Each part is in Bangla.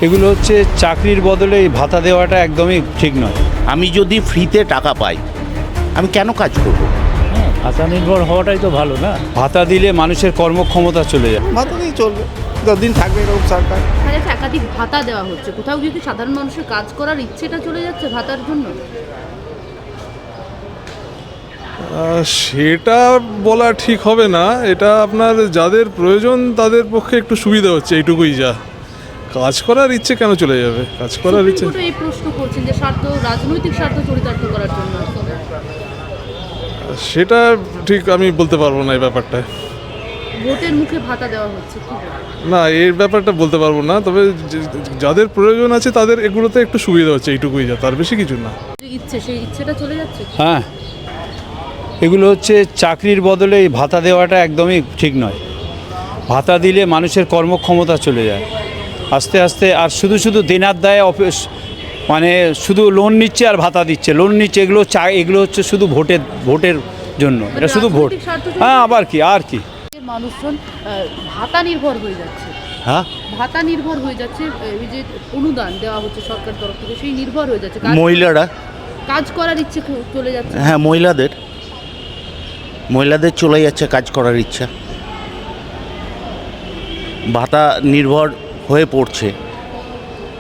এগুলো হচ্ছে চাকরির বদলে এই ভাতা দেওয়াটা একদমই ঠিক নয়। আমি যদি ফ্রিতে টাকা পাই আমি কেন কাজ করব? ভাতা নির্ভর হওয়াটাই তো ভালো না। ভাতা দিলে মানুষের কর্মক্ষমতা চলে যায়। ভাতা দিয়ে চলবে, যতদিন থাকবে এরকম সরকার। একাধিক ভাতা দেওয়া হচ্ছে, কোথাও যদি সাধারণ মানুষের কাজ করার ইচ্ছেটা চলে যাচ্ছে ভাতার জন্য। সেটা বলা ঠিক হবে না। এটা আপনার যাদের প্রয়োজন তাদের পক্ষে একটু সুবিধা হচ্ছে, এইটুকুই যা। কাজ করার ইচ্ছে কেন চলে যাবে? কাজ করার ইচ্ছে সুপ্রিম কোর্ট এই প্রশ্ন করছেন যে রাজনৈতিক স্বার্থ চরিতার্থ করার জন্য। সেটা ঠিক আমি বলতে পারবো না এই ব্যাপারটা। ভোটের মুখে ভাতা দেওয়া হচ্ছে, কি বলবেন? না, এই ব্যাপারটা বলতে পারবো না। তবে যাদের প্রয়োজন আছে তাদের এগুলোতে একটু সুবিধা হচ্ছে, এইটুকুই যা, তার বেশি কিছু না। যে ইচ্ছে, সেই ইচ্ছেটা চলে যাচ্ছে। হ্যাঁ, এগুলো হচ্ছে চাকরির বদলে এই ভাতা দেওয়াটা একদমই ঠিক নয়। ভাতা দিলে মানুষের কর্মক্ষমতা চলে যায় আস্তে আস্তে। আর শুধু শুধু দেনার দায়ে মানে শুধু লোন নিচ্ছে আর ভাতা দিচ্ছে, লোন নিচ্ছে, এগুলো হচ্ছে শুধু ভোটের জন্য। এটা শুধু ভোট। হ্যাঁ, আবার কি আর কি মানুষজন ভাতা নির্ভর হয়ে যাচ্ছে। হ্যাঁ, ভাতা নির্ভর হয়ে যাচ্ছে, এই যে অনুদান দেওয়া হচ্ছে সরকার তরফ থেকে, সেই নির্ভর হয়ে যাচ্ছে। মহিলারা কাজ করার ইচ্ছে চলে যাচ্ছে। হ্যাঁ, মহিলাদের চলে যাচ্ছে কাজ করার ইচ্ছা, ভাতা নির্ভর হয়ে পড়ছে।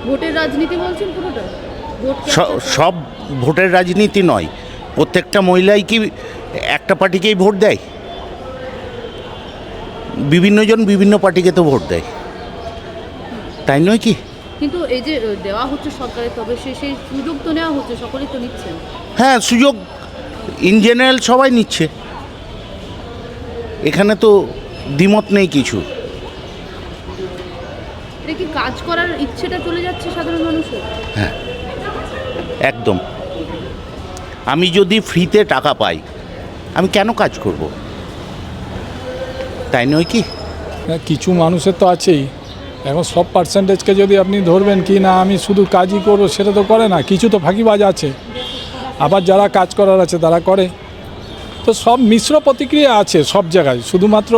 ভোটের রাজনীতি বলছেন পুরোটা? সব ভোটের রাজনীতি নয়। প্রত্যেকটা মহিলাই কি একটা পার্টিকেই ভোট দেয়? বিভিন্ন জন বিভিন্ন পার্টিকে তো ভোট দেয়, তাই নয় কি? কিন্তু এই যে দেওয়া হচ্ছে সরকারের, তবে সেই সুযোগ তো নেওয়া হচ্ছে, সকলেই তো নিচ্ছেন। হ্যাঁ, সুযোগ ইন জেনারেল সবাই নিচ্ছে, এখানে তো দ্বিমত নেই কিছু। এটা কি কাজ করার ইচ্ছেটা চলে যাচ্ছে সাধারণ মানুষের? হ্যাঁ, একদম। আমি যদি ফ্রিতে টাকা পাই আমি কেন কাজ করব? তাই নয় কি? কিছু মানুষের তো আছেই। এখন সব পার্সেন্টেজকে যদি আপনি ধরবেন কি না আমি শুধু কাজই করব, সেটা তো করে না। কিছু তো ফাঁকিবাজ আছে, আবার যারা কাজ করার আছে তারা করে। তো সব মিশ্র প্রতিক্রিয়া আছে সব জায়গায়, শুধুমাত্র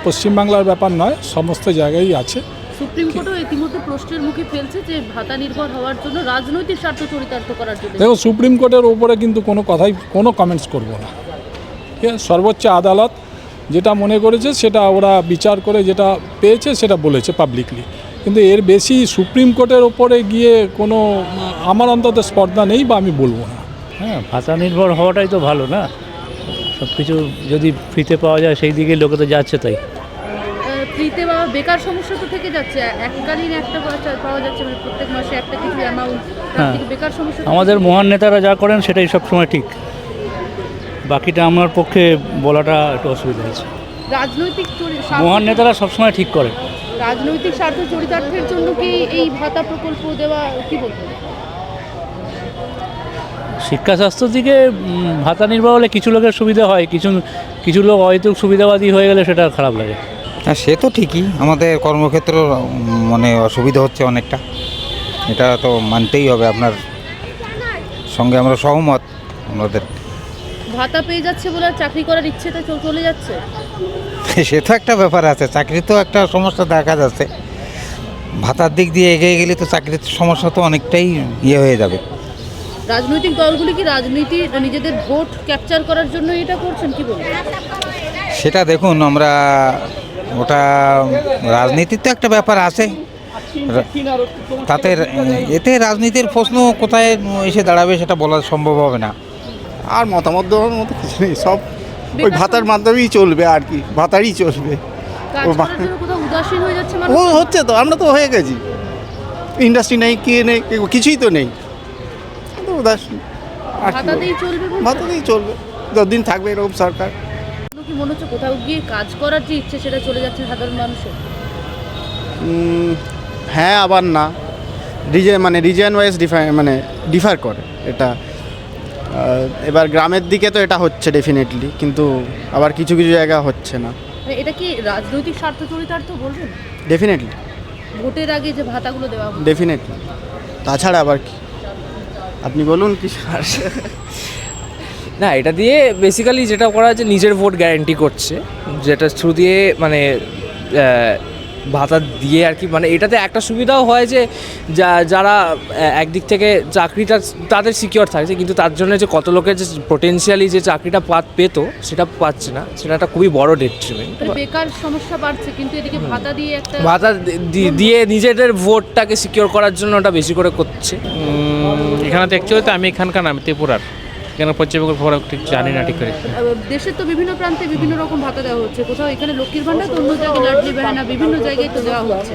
পশ্চিমবাংলার ব্যাপার নয়, সমস্ত জায়গায় আছে। সুপ্রিম কোর্টও ইতিমধ্যে প্রশ্নের মুখে ফেলছে যে ভাতা নির্ভর হওয়ার জন্য রাজনৈতিক স্বার্থ চরিতার্থ করার জন্য। দেখো, সুপ্রিম কোর্টের উপরে কিন্তু কোনো কমেন্টস করব না। ঠিক আছে, সর্বোচ্চ আদালত যেটা মনে করেছে সেটা ওরা বিচার করে যেটা পেয়েছে সেটা বলেছে পাবলিকলি। কিন্তু এর বেশি সুপ্রিম কোর্টের ওপরে গিয়ে কোনো আমার অন্তত স্পর্ধা নেই, বা আমি বলবো না। হ্যাঁ, ভাতা নির্ভর হওয়াটাই তো ভালো না। সব কিছু যদি ফ্রিতে পাওয়া যায় সেই দিকে লোকে তো যাচ্ছে। তাই ফ্রিতে বা বেকার সমস্যা তো থেকে যাচ্ছে, এককালীন একটা পাওয়া যাচ্ছে, মানে প্রত্যেক মাসে একটা কিছু অ্যামাউন্ট। হ্যাঁ, বেকার সমস্যা আমাদের মহান নেতারা যা করেন সেটাই সবসময় ঠিক, বাকিটা আমার পক্ষে বলাটা একটু অসুবিধা আছে। রাজনৈতিক মহান নেতারা সবসময় ঠিক করেন। রাজনৈতিক স্বার্থ চরিতার্থের জন্য কি এই ভাতা প্রকল্প দেওয়া, কি বলবো? শিক্ষা স্বাস্থ্যের দিকে ভাতা নির্ভর হলে কিছু লোকের সুবিধা হয়, কিছু লোক হয়তো সুবিধাবাদী হয়ে গেলে সেটা খারাপ লাগে। হ্যাঁ, সে তো ঠিকই। আমাদের কর্মক্ষেত্র মানে অসুবিধা হচ্ছে অনেকটা, এটা তো মানতেই হবে। আপনার সঙ্গে আমরা সহমত। আমাদের ভাতা পেয়ে যাচ্ছে বলে আর চাকরি করার ইচ্ছেটা চলে যাচ্ছে। সে তো একটা ব্যাপার আছে, চাকরি তো একটা সমস্যা দেখা যাচ্ছে। ভাতার দিক দিয়ে এগিয়ে গেলে তো চাকরির সমস্যা তো অনেকটাই হয়ে যাবে। রাজনৈতিক দলগুলি কি রাজনীতি নিজেদের ভোট ক্যাপচার করার জন্য এটা করছেন, কি বলবেন? সেটা দেখুন, আমরা ওটা রাজনীতির তো একটা ব্যাপার আছে, তাতে এতে রাজনীতির প্রশ্ন কোথায় এসে দাঁড়াবে সেটা বলা সম্ভব হবে না। আর মতামত দেওয়ার মতো কিছু নেই, সব ওই ভাতার মাধ্যমেই চলবে আর কি, ভাতারই চলবে। কাজ করার জন্য কোথাও উদাসীন হয়ে যাচ্ছে ও মানুষ। হচ্ছে তো, আমরা তো হয়ে গেছি। ইন্ডাস্ট্রি নেই, কে নেই, কিছুই তো নেই, তো উদাসীন। আর কি ভাতা দিয়েই চলবে বলছেন? ভাতা দিয়েই চলবে, যতদিন থাকবে এরকম সরকার। কি মনে হচ্ছে কোথাও গিয়ে কাজ করার যে ইচ্ছে সেটা চলে যাচ্ছে সাধারণ মানুষের? হ্যাঁ, আবার না। রিজিয়ন ওয়াইজ ডিফার করে এটা। এবার গ্রামের দিকে তো এটা হচ্ছে ডেফিনেটলি, কিন্তু আবার কিছু কিছু জায়গা হচ্ছে না। এটা কি রাজনৈতিক স্বার্থ চরিতার্থ বলবেন? ডেফিনেটলি, ভোটের আগে যে ভাতাগুলো দেওয়া হবে। ডেফিনেটলি। তাছাড়া আবার কি, আপনি বলুন কি? না, এটা দিয়ে বেসিক্যালি যেটা করা হচ্ছে নিজের ভোট গ্যারান্টি করছে, যেটা থ্রু দিয়ে মানে ভাতা দিয়ে আর কি, মানে এটাতে একটা সুবিধাও হয় যে যারা একদিক থেকে চাকরিটা তাদের সিকিওর থাকছে, কিন্তু তার জন্য যে কত লোকের যে পোটেনশিয়ালি যে চাকরিটা পেতো সেটা পাচ্ছে না, সেটা একটা খুবই বড় ডেট্রিমেন্ট। মানে বেকার সমস্যা বাড়ছে, কিন্তু এদিকে ভাতা দিয়ে একটা ভাতা দিয়ে নিজেদের ভোটটাকে সিকিওর করার জন্য ওটা বেশি করে করছে। এখানে দেখছি তো আমি এখানকার নাম ত্রিপুরার, এখানে পশ্চিমবঙ্গের খবর ঠিক জানি না ঠিক করে। দেশের তো বিভিন্ন প্রান্তে বিভিন্ন রকম ভাতা দেওয়া হচ্ছে, কোথাও এখানে লক্ষ্মীর ভান্ডার, তো অন্য জায়গায় লাডলি বেহানা, বিভিন্ন জায়গায় তো দেওয়া হচ্ছে,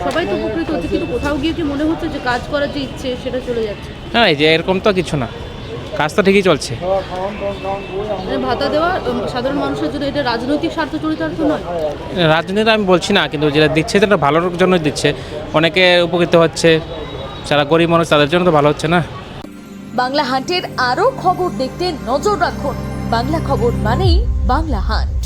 সবাই তো উপকৃত হচ্ছে, কিন্তু কোথাও গিয়ে কি মনে হচ্ছে যে কাজ করার যে ইচ্ছে সেটা চলে যাচ্ছে? হ্যাঁ, এই যে এরকম তো কিছু না, কাজ তো ঠিকই চলছে। মানে ভাতা দেওয়া সাধারণ মানুষের জন্য এটা রাজনৈতিক স্বার্থ চরিতার্থ নয়। রাজনীতি আমি বলছি না, কিন্তু যেটা দিচ্ছে সেটা ভালোর জন্যই দিচ্ছে, অনেকে উপকৃত হচ্ছে, যারা গরিব মানুষ তাদের জন্য তো ভালো হচ্ছে না। বাংলা হান্টের আরও খবর দেখতে নজর রাখুন। বাংলা খবর মানেই বাংলা হান্ট।